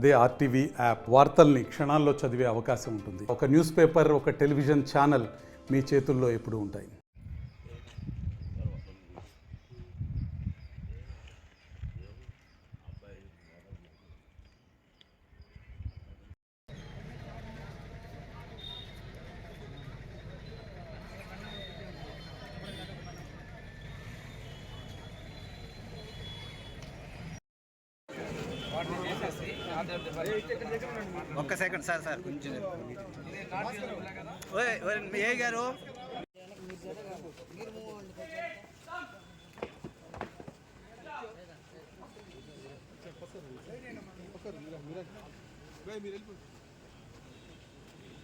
అదే RTV app వార్తల్ని క్షణాల్లో చదివే అవకాశం ఉంటుంది. ఒక న్యూస్ పేపర్, ఒక టెలివిజన్ ఛానల్ మీ చేతుల్లో ఎప్పుడూ ఉంటాయి. ఒక్క సెకండ్ సార్ కొంచెం ఏ గారు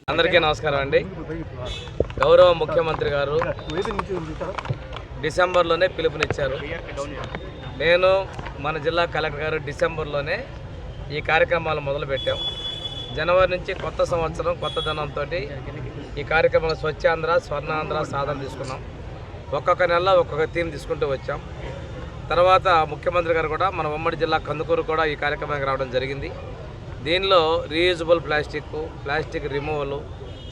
అందరికీ నమస్కారం అండి. గౌరవ ముఖ్యమంత్రి గారు డిసెంబర్లోనే పిలుపునిచ్చారు. నేను మన జిల్లా కలెక్టర్ గారు డిసెంబర్లోనే ఈ కార్యక్రమాలు మొదలుపెట్టాం. జనవరి నుంచి కొత్త సంవత్సరం కొత్త ధనంతో ఈ కార్యక్రమాలు స్వచ్ఛాంధ్ర, స్వర్ణాంధ్ర సాధన తీసుకున్నాం. ఒక్కొక్క నెల ఒక్కొక్క థీమ్ తీసుకుంటూ వచ్చాం. తర్వాత ముఖ్యమంత్రి గారు కూడా మన ఉమ్మడి జిల్లా కందుకూరు కూడా ఈ కార్యక్రమానికి రావడం జరిగింది. దీనిలో reusable plastic removal,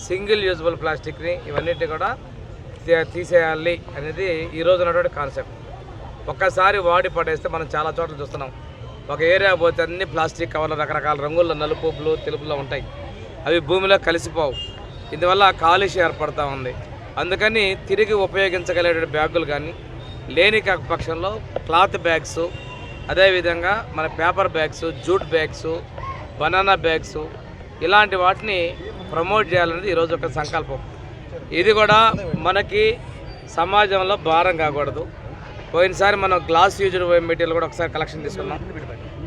single usable ప్లాస్టిక్ని ఇవన్నిటిని కూడా తీసేయాలి అనేది ఈరోజు ఉన్నటువంటి కాన్సెప్ట్. ఒక్కసారి వాడి పడేస్తే మనం చాలా చోట్ల చూస్తున్నాం. ఒక ఏరియా పోతే అన్ని ప్లాస్టిక్ కవర్లు రకరకాల రంగుల్లో నలుపు, బ్లూ, తెలుపులో ఉంటాయి. అవి భూమిలో కలిసిపోవు. ఇందువల్ల కాలుష్యం ఏర్పడుతూ ఉంది. అందుకని తిరిగి ఉపయోగించగలిగే బ్యాగులు కానీ లేని పక్షంలో క్లాత్ బ్యాగ్స్, అదేవిధంగా మన paper bags, jute bags, banana bags ఇలాంటి వాటిని ప్రమోట్ చేయాలనేది ఈరోజు ఒక సంకల్పం. ఇది కూడా మనకి సమాజంలో భారం కాకూడదు. పోయినసారి మనం గ్లాస్ యూజ్డ్ మెటీరియల్ కూడా ఒకసారి కలెక్షన్ తీసుకున్నాం.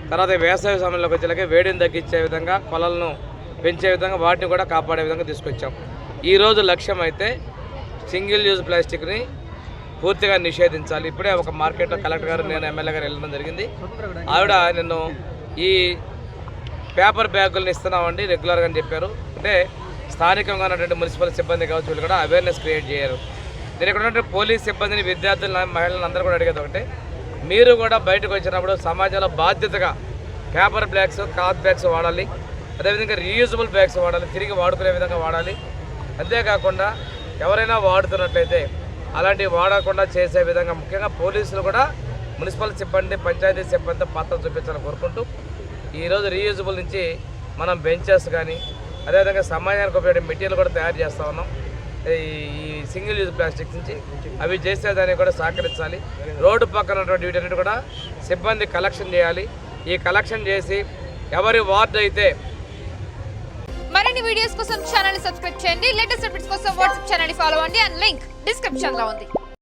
తర్వాత వేసవి సమయంలోకి వచ్చేలాగే వేడిని తగ్గించే విధంగా, కొలలను పెంచే విధంగా వాటిని కూడా కాపాడే విధంగా తీసుకొచ్చాం. ఈరోజు లక్ష్యం అయితే సింగిల్ యూజ్ ప్లాస్టిక్ని పూర్తిగా నిషేధించాలి. ఇప్పుడే ఒక మార్కెట్లో కలెక్టర్ గారు, నేను ఎమ్మెల్యే గారు వెళ్ళడం జరిగింది. ఆవిడ నిన్ను ఈ పేపర్ బ్యాగులను ఇస్తున్నామండి రెగ్యులర్గా అని చెప్పారు. అంటే స్థానికంగా ఉన్నటువంటి మున్సిపల్ సిబ్బంది కావచ్చు, వీళ్ళు కూడా అవేర్నెస్ క్రియేట్ చేయరు. నేను ఇక్కడ ఉన్నటువంటి పోలీస్ సిబ్బందిని, విద్యార్థులను, మహిళలను అందరూ కూడా అడిగేది ఒకటే, మీరు కూడా బయటకు వచ్చినప్పుడు సమాజంలో బాధ్యతగా పేపర్ బ్యాగ్స్, క్లాత్ బ్యాగ్స్ వాడాలి. అదేవిధంగా రీయూజబుల్ బ్యాగ్స్ వాడాలి, తిరిగి వాడుకునే విధంగా వాడాలి. అంతేకాకుండా ఎవరైనా వాడుతున్నట్లయితే అలాంటివి వాడకుండా చేసే విధంగా ముఖ్యంగా పోలీసులు కూడా మున్సిపల్ సిబ్బంది, పంచాయతీ సిబ్బంది పాత్ర చూపించాలని కోరుకుంటూ ఈరోజు రీయూజబుల్ నుంచి మనం బెంచెస్ కానీ అదేవిధంగా సమాజానికి ఉపయోగపడే మెటీరియల్ కూడా తయారు చేస్తూ ఉన్నాం. ఈ సింగిల్ యూజ్ ప్లాస్టిక్స్ నుంచి అవి చేసేదానికి కూడా సహకరించాలి. రోడ్డు పక్కన ఉన్నటువంటి వీటన్నిటి కూడా సిబ్బంది కలెక్షన్ చేయాలి. ఈ కలెక్షన్ చేసి ఎవరి వార్డు అయితే. మరిన్ని వీడియోస్ కోసం ఛానల్ ని సబ్స్క్రైబ్ చేయండి. లేటెస్ట్ అప్డేట్స్ కోసం వాట్సాప్ ఛానల్ ని ఫాలో అవ్వండి. అండ్ లింక్ డిస్క్రిప్షన్ లో ఉంది.